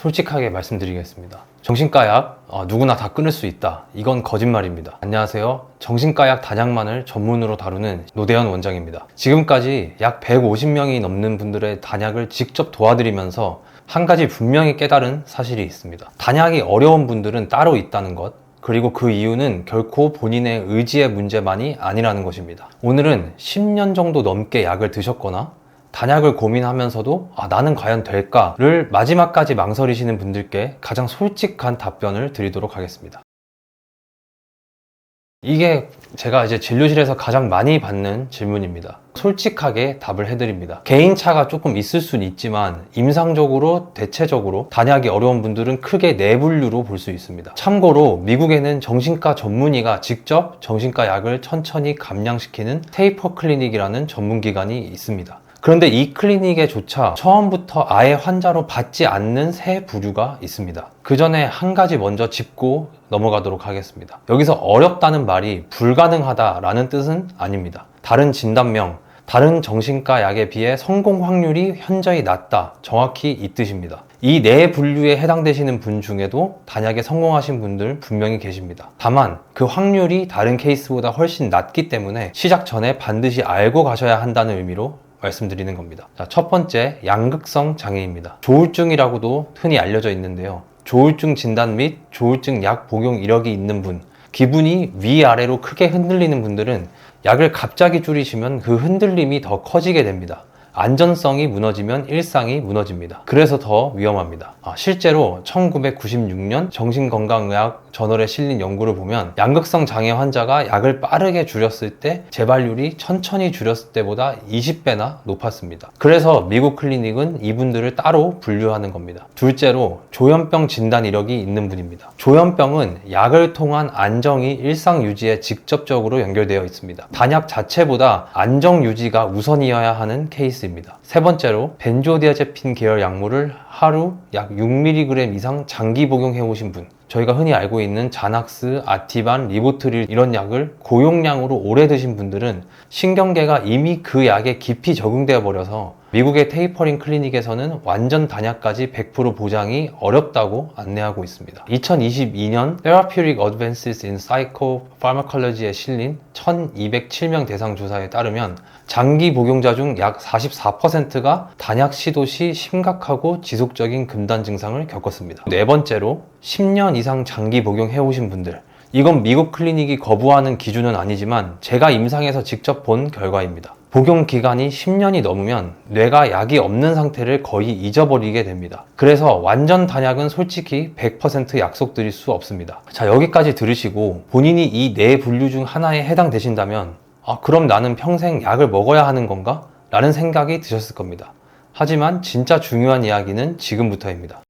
솔직하게 말씀드리겠습니다. 정신과 약 누구나 다 끊을 수 있다. 이건 거짓말입니다. 안녕하세요. 정신과 약 단약만을 전문으로 다루는 노대현 원장입니다. 지금까지 약 150명이 넘는 분들의 단약을 직접 도와드리면서 한 가지 분명히 깨달은 사실이 있습니다. 단약이 어려운 분들은 따로 있다는 것, 그리고 그 이유는 결코 본인의 의지의 문제만이 아니라는 것입니다. 오늘은 10년 정도 넘게 약을 드셨거나 단약을 고민하면서도 나는 과연 될까를 마지막까지 망설이시는 분들께 가장 솔직한 답변을 드리도록 하겠습니다. 이게 제가 이제 진료실에서 가장 많이 받는 질문입니다. 솔직하게 답을 해드립니다. 개인차가 조금 있을 수는 있지만 임상적으로 대체적으로 단약이 어려운 분들은 크게 네 분류로 볼 수 있습니다. 참고로 미국에는 정신과 전문의가 직접 정신과 약을 천천히 감량시키는 테이퍼 클리닉이라는 전문기관이 있습니다. 그런데 이 클리닉에조차 처음부터 아예 환자로 받지 않는 세 부류가 있습니다. 그 전에 한 가지 먼저 짚고 넘어가도록 하겠습니다. 여기서 어렵다는 말이 불가능하다라는 뜻은 아닙니다. 다른 진단명, 다른 정신과 약에 비해 성공 확률이 현저히 낮다, 정확히 이 뜻입니다. 이 네 분류에 해당되시는 분 중에도 단약에 성공하신 분들 분명히 계십니다. 다만 그 확률이 다른 케이스보다 훨씬 낮기 때문에 시작 전에 반드시 알고 가셔야 한다는 의미로 말씀드리는 겁니다. 자, 첫 번째, 양극성 장애입니다. 조울증이라고도 흔히 알려져 있는데요. 조울증 진단 및 조울증 약 복용 이력이 있는 분, 기분이 위아래로 크게 흔들리는 분들은 약을 갑자기 줄이시면 그 흔들림이 더 커지게 됩니다. 안전성이 무너지면 일상이 무너집니다. 그래서 더 위험합니다. 실제로 1996년 정신건강의학 저널에 실린 연구를 보면 양극성 장애 환자가 약을 빠르게 줄였을 때 재발률이 천천히 줄였을 때보다 20배나 높았습니다. 그래서 미국 클리닉은 이분들을 따로 분류하는 겁니다. 둘째로 조현병 진단 이력이 있는 분입니다. 조현병은 약을 통한 안정이 일상 유지에 직접적으로 연결되어 있습니다. 단약 자체보다 안정 유지가 우선이어야 하는 케이스입니다. 세 번째로 벤조디아제핀 계열 약물을 하루 약 6mg 이상 장기 복용해 오신 분, 저희가 흔히 알고 있는 자낙스, 아티반, 리보트릴 이런 약을 고용량으로 오래 드신 분들은 신경계가 이미 그 약에 깊이 적응되어 버려서 미국의 테이퍼링 클리닉에서는 완전 단약까지 100% 보장이 어렵다고 안내하고 있습니다. 2022년 Therapeutic Advances in Psychopharmacology에 실린 1207명 대상 조사에 따르면 장기 복용자 중 약 44%가 단약 시도 시 심각하고 지속적인 금단 증상을 겪었습니다. 네 번째로 10년 이상 장기 복용해 오신 분들, 이건 미국 클리닉이 거부하는 기준은 아니지만 제가 임상에서 직접 본 결과입니다. 복용 기간이 10년이 넘으면 뇌가 약이 없는 상태를 거의 잊어버리게 됩니다. 그래서 완전 단약은 솔직히 100% 약속드릴 수 없습니다. 자, 여기까지 들으시고 본인이 이 네 분류 중 하나에 해당되신다면 그럼 나는 평생 약을 먹어야 하는 건가? 라는 생각이 드셨을 겁니다. 하지만 진짜 중요한 이야기는 지금부터입니다.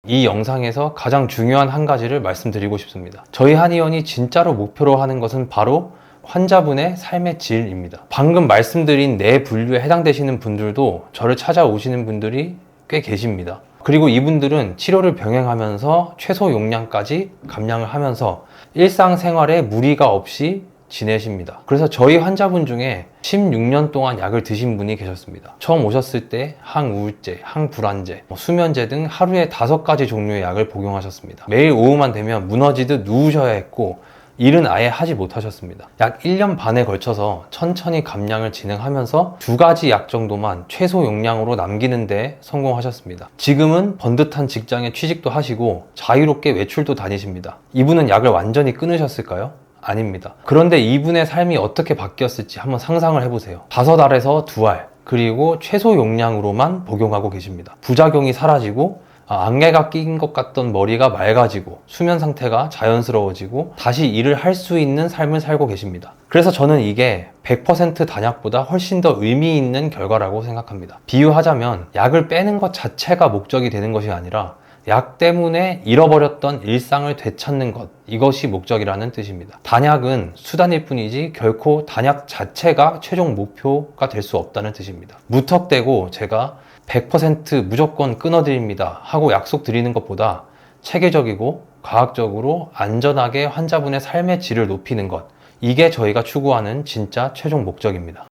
이 영상에서 가장 중요한 한 가지를 말씀드리고 싶습니다. 저희 한의원이 진짜로 목표로 하는 것은 바로 환자분의 삶의 질입니다. 방금 말씀드린 네 분류에 해당되시는 분들도 저를 찾아오시는 분들이 꽤 계십니다. 그리고 이분들은 치료를 병행하면서 최소 용량까지 감량을 하면서 일상생활에 무리가 없이 지내십니다. 그래서 저희 환자분 중에 16년 동안 약을 드신 분이 계셨습니다. 처음 오셨을 때 항우울제, 항불안제, 수면제 등 하루에 5가지 종류의 약을 복용하셨습니다. 매일 오후만 되면 무너지듯 누우셔야 했고 일은 아예 하지 못하셨습니다. 약 1년 반에 걸쳐서 천천히 감량을 진행하면서 2가지 약 정도만 최소 용량으로 남기는 데 성공하셨습니다. 지금은 번듯한 직장에 취직도 하시고 자유롭게 외출도 다니십니다. 이분은 약을 완전히 끊으셨을까요? 아닙니다. 그런데 이분의 삶이 어떻게 바뀌었을지 한번 상상을 해보세요. 5알에서 2알, 그리고 최소 용량으로만 복용하고 계십니다. 부작용이 사라지고 안개가 낀 것 같던 머리가 맑아지고 수면 상태가 자연스러워지고 다시 일을 할 수 있는 삶을 살고 계십니다. 그래서 저는 이게 100% 단약보다 훨씬 더 의미 있는 결과라고 생각합니다. 비유하자면 약을 빼는 것 자체가 목적이 되는 것이 아니라 약 때문에 잃어버렸던 일상을 되찾는 것, 이것이 목적이라는 뜻입니다. 단약은 수단일 뿐이지 결코 단약 자체가 최종 목표가 될 수 없다는 뜻입니다. 무턱대고 제가 100% 무조건 끊어드립니다 하고 약속드리는 것보다 체계적이고 과학적으로 안전하게 환자분의 삶의 질을 높이는 것, 이게 저희가 추구하는 진짜 최종 목적입니다.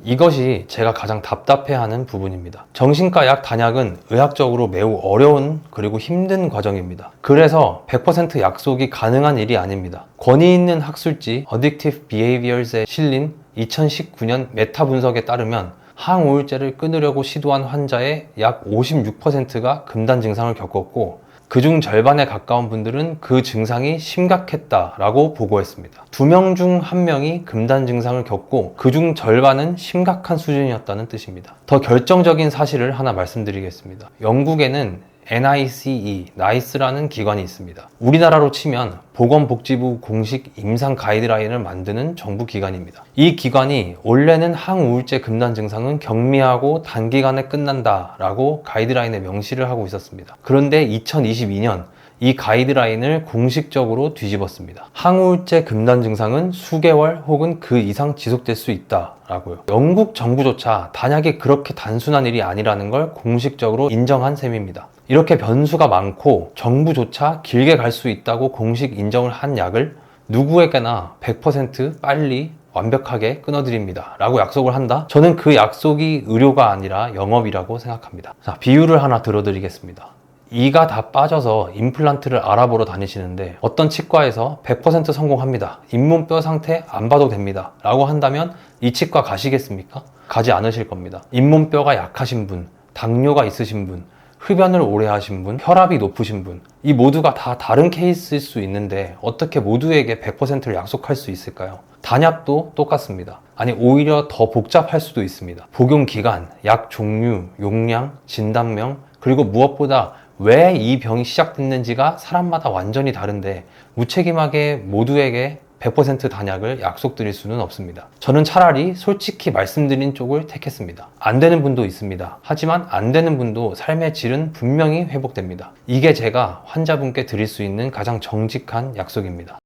이것이 제가 가장 답답해하는 부분입니다. 정신과 약 단약은 의학적으로 매우 어려운 그리고 힘든 과정입니다. 그래서 100% 약속이 가능한 일이 아닙니다. 권위 있는 학술지 Addictive Behaviors에 실린 2019년 메타 분석에 따르면 항우울제를 끊으려고 시도한 환자의 약 56%가 금단 증상을 겪었고 그중 절반에 가까운 분들은 그 증상이 심각했다라고 보고했습니다. 2명 중 1명이 금단 증상을 겪고 그중 절반은 심각한 수준이었다는 뜻입니다. 더 결정적인 사실을 하나 말씀드리겠습니다. 영국에는 NICE라는 기관이 있습니다. 우리나라로 치면 보건복지부 공식 임상 가이드라인을 만드는 정부 기관입니다. 이 기관이 원래는 항우울제 금단 증상은 경미하고 단기간에 끝난다 라고 가이드라인에 명시를 하고 있었습니다. 그런데 2022년 이 가이드라인을 공식적으로 뒤집었습니다. 항우울제 금단 증상은 수개월 혹은 그 이상 지속될 수 있다라고요. 영국 정부조차 단약이 그렇게 단순한 일이 아니라는 걸 공식적으로 인정한 셈입니다. 이렇게 변수가 많고 정부조차 길게 갈 수 있다고 공식 인정을 한 약을 누구에게나 100% 빨리 완벽하게 끊어드립니다 라고 약속을 한다? 저는 그 약속이 의료가 아니라 영업이라고 생각합니다. 자, 비유를 하나 들어드리겠습니다. 이가 다 빠져서 임플란트를 알아보러 다니시는데 어떤 치과에서 100% 성공합니다. 잇몸뼈 상태 안 봐도 됩니다 라고 한다면 이 치과 가시겠습니까? 가지 않으실 겁니다. 잇몸뼈가 약하신 분, 당뇨가 있으신 분, 흡연을 오래 하신 분, 혈압이 높으신 분, 이 모두가 다 다른 케이스일 수 있는데 어떻게 모두에게 100%를 약속할 수 있을까요? 단약도 똑같습니다. 아니 오히려 더 복잡할 수도 있습니다. 복용 기간, 약 종류, 용량, 진단명, 그리고 무엇보다 왜 이 병이 시작됐는지가 사람마다 완전히 다른데 무책임하게 모두에게 100% 단약을 약속드릴 수는 없습니다. 저는 차라리 솔직히 말씀드린 쪽을 택했습니다. 안 되는 분도 있습니다. 하지만 안 되는 분도 삶의 질은 분명히 회복됩니다. 이게 제가 환자분께 드릴 수 있는 가장 정직한 약속입니다.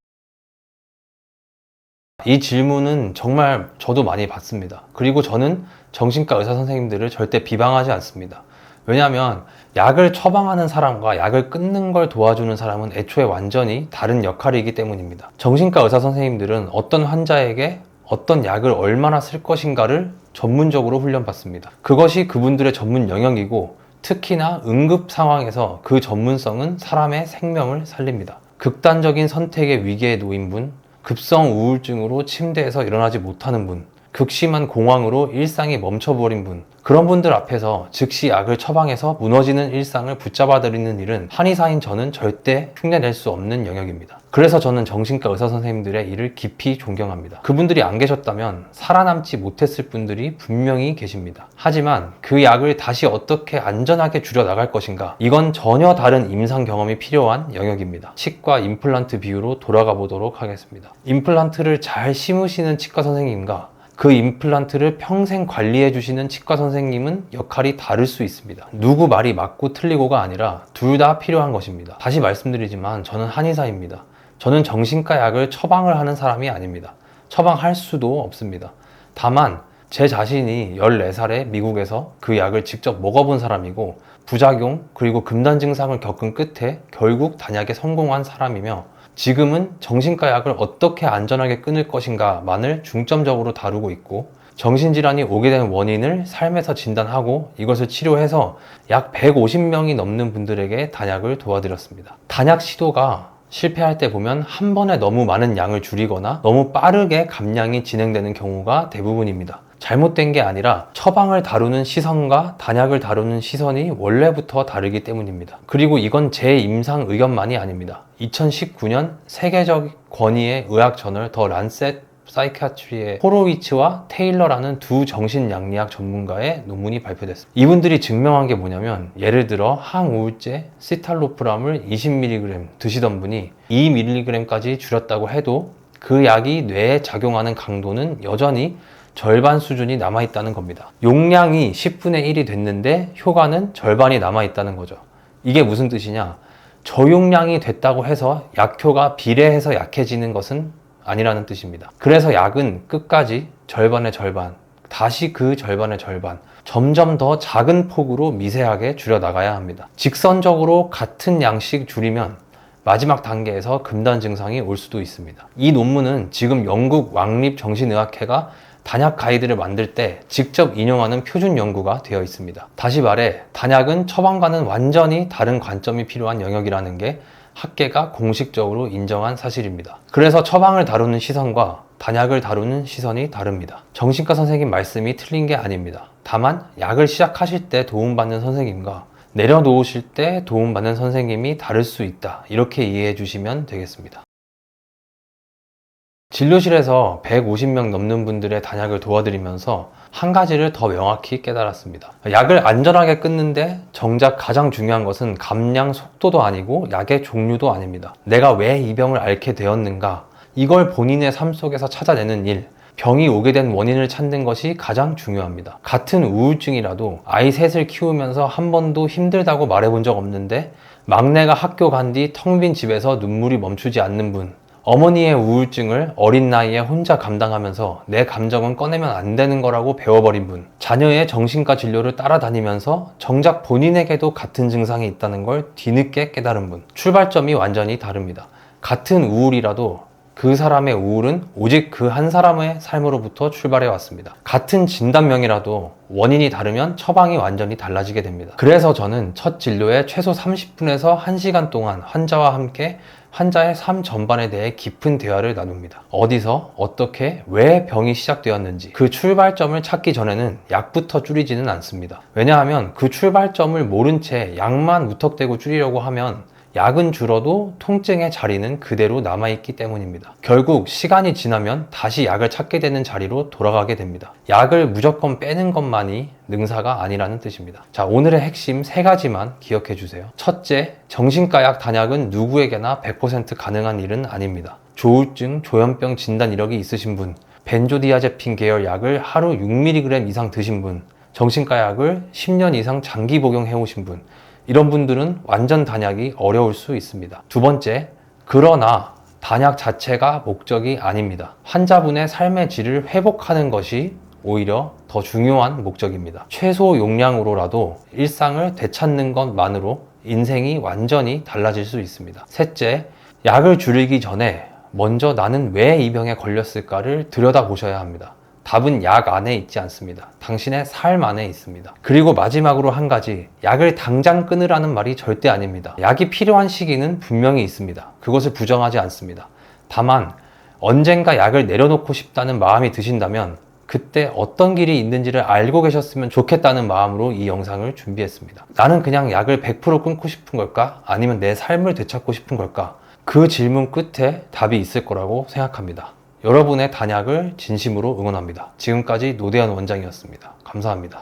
이 질문은 정말 저도 많이 받습니다. 그리고 저는 정신과 의사 선생님들을 절대 비방하지 않습니다. 왜냐하면 약을 처방하는 사람과 약을 끊는 걸 도와주는 사람은 애초에 완전히 다른 역할이기 때문입니다. 정신과 의사 선생님들은 어떤 환자에게 어떤 약을 얼마나 쓸 것인가를 전문적으로 훈련받습니다. 그것이 그분들의 전문 영역이고 특히나 응급 상황에서 그 전문성은 사람의 생명을 살립니다. 극단적인 선택의 위기에 놓인 분, 급성 우울증으로 침대에서 일어나지 못하는 분, 극심한 공황으로 일상이 멈춰버린 분, 그런 분들 앞에서 즉시 약을 처방해서 무너지는 일상을 붙잡아드리는 일은 한의사인 저는 절대 흉내낼 수 없는 영역입니다. 그래서 저는 정신과 의사 선생님들의 일을 깊이 존경합니다. 그분들이 안 계셨다면 살아남지 못했을 분들이 분명히 계십니다. 하지만 그 약을 다시 어떻게 안전하게 줄여나갈 것인가, 이건 전혀 다른 임상 경험이 필요한 영역입니다. 치과 임플란트 비유로 돌아가 보도록 하겠습니다. 임플란트를 잘 심으시는 치과 선생님과 그 임플란트를 평생 관리해 주시는 치과 선생님은 역할이 다를 수 있습니다. 누구 말이 맞고 틀리고가 아니라 둘 다 필요한 것입니다. 다시 말씀드리지만 저는 한의사입니다. 저는 정신과 약을 처방을 하는 사람이 아닙니다. 처방할 수도 없습니다. 다만 제 자신이 14살에 미국에서 그 약을 직접 먹어본 사람이고 부작용 그리고 금단 증상을 겪은 끝에 결국 단약에 성공한 사람이며 지금은 정신과 약을 어떻게 안전하게 끊을 것인가만을 중점적으로 다루고 있고 정신질환이 오게 된 원인을 삶에서 진단하고 이것을 치료해서 약 150명이 넘는 분들에게 단약을 도와드렸습니다. 단약 시도가 실패할 때 보면 한 번에 너무 많은 양을 줄이거나 너무 빠르게 감량이 진행되는 경우가 대부분입니다. 잘못된 게 아니라 처방을 다루는 시선과 단약을 다루는 시선이 원래부터 다르기 때문입니다. 그리고 이건 제 임상 의견만이 아닙니다. 2019년 세계적 권위의 의학 저널 더 란셋 사이키아트리의 호로위츠와 테일러라는 두 정신양리학 전문가의 논문이 발표됐습니다. 이분들이 증명한 게 뭐냐면 예를 들어 항우울제 시탈로프람을 20mg 드시던 분이 2mg까지 줄였다고 해도 그 약이 뇌에 작용하는 강도는 여전히 절반 수준이 남아있다는 겁니다. 용량이 10분의 1이 됐는데 효과는 절반이 남아있다는 거죠. 이게 무슨 뜻이냐? 저용량이 됐다고 해서 약효가 비례해서 약해지는 것은 아니라는 뜻입니다. 그래서 약은 끝까지 절반의 절반, 다시 그 절반의 절반, 점점 더 작은 폭으로 미세하게 줄여나가야 합니다. 직선적으로 같은 양씩 줄이면 마지막 단계에서 금단 증상이 올 수도 있습니다. 이 논문은 지금 영국 왕립정신의학회가 단약 가이드를 만들 때 직접 인용하는 표준 연구가 되어 있습니다. 다시 말해 단약은 처방과는 완전히 다른 관점이 필요한 영역이라는 게 학계가 공식적으로 인정한 사실입니다. 그래서 처방을 다루는 시선과 단약을 다루는 시선이 다릅니다. 정신과 선생님 말씀이 틀린 게 아닙니다. 다만 약을 시작하실 때 도움받는 선생님과 내려놓으실 때 도움받는 선생님이 다를 수 있다, 이렇게 이해해 주시면 되겠습니다. 진료실에서 150명 넘는 분들의 단약을 도와드리면서 한 가지를 더 명확히 깨달았습니다. 약을 안전하게 끊는데 정작 가장 중요한 것은 감량 속도도 아니고 약의 종류도 아닙니다. 내가 왜 이 병을 앓게 되었는가, 이걸 본인의 삶 속에서 찾아내는 일, 병이 오게 된 원인을 찾는 것이 가장 중요합니다. 같은 우울증이라도 아이 셋을 키우면서 한 번도 힘들다고 말해본 적 없는데 막내가 학교 간 뒤 텅 빈 집에서 눈물이 멈추지 않는 분, 어머니의 우울증을 어린 나이에 혼자 감당하면서 내 감정은 꺼내면 안 되는 거라고 배워버린 분, 자녀의 정신과 진료를 따라다니면서 정작 본인에게도 같은 증상이 있다는 걸 뒤늦게 깨달은 분, 출발점이 완전히 다릅니다. 같은 우울이라도 그 사람의 우울은 오직 그 한 사람의 삶으로부터 출발해 왔습니다. 같은 진단명이라도 원인이 다르면 처방이 완전히 달라지게 됩니다. 그래서 저는 첫 진료에 최소 30분에서 1시간 동안 환자와 함께 환자의 삶 전반에 대해 깊은 대화를 나눕니다. 어디서, 어떻게, 왜 병이 시작되었는지 그 출발점을 찾기 전에는 약부터 줄이지는 않습니다. 왜냐하면 그 출발점을 모른 채 약만 무턱대고 줄이려고 하면 약은 줄어도 통증의 자리는 그대로 남아있기 때문입니다. 결국 시간이 지나면 다시 약을 찾게 되는 자리로 돌아가게 됩니다. 약을 무조건 빼는 것만이 능사가 아니라는 뜻입니다. 자, 오늘의 핵심 3가지만 기억해 주세요. 첫째, 정신과 약 단약은 누구에게나 100% 가능한 일은 아닙니다. 조울증, 조현병 진단 이력이 있으신 분, 벤조디아제핀 계열 약을 하루 6mg 이상 드신 분, 정신과 약을 10년 이상 장기 복용해 오신 분, 이런 분들은 완전 단약이 어려울 수 있습니다. 두 번째, 그러나 단약 자체가 목적이 아닙니다. 환자분의 삶의 질을 회복하는 것이 오히려 더 중요한 목적입니다. 최소 용량으로라도 일상을 되찾는 것만으로 인생이 완전히 달라질 수 있습니다. 셋째, 약을 줄이기 전에 먼저 나는 왜 이 병에 걸렸을까를 들여다보셔야 합니다. 답은 약 안에 있지 않습니다. 당신의 삶 안에 있습니다. 그리고 마지막으로 한 가지, 약을 당장 끊으라는 말이 절대 아닙니다. 약이 필요한 시기는 분명히 있습니다. 그것을 부정하지 않습니다. 다만 언젠가 약을 내려놓고 싶다는 마음이 드신다면 그때 어떤 길이 있는지를 알고 계셨으면 좋겠다는 마음으로 이 영상을 준비했습니다. 나는 그냥 약을 100% 끊고 싶은 걸까? 아니면 내 삶을 되찾고 싶은 걸까? 그 질문 끝에 답이 있을 거라고 생각합니다. 여러분의 단약을 진심으로 응원합니다. 지금까지 노대한 원장이었습니다. 감사합니다.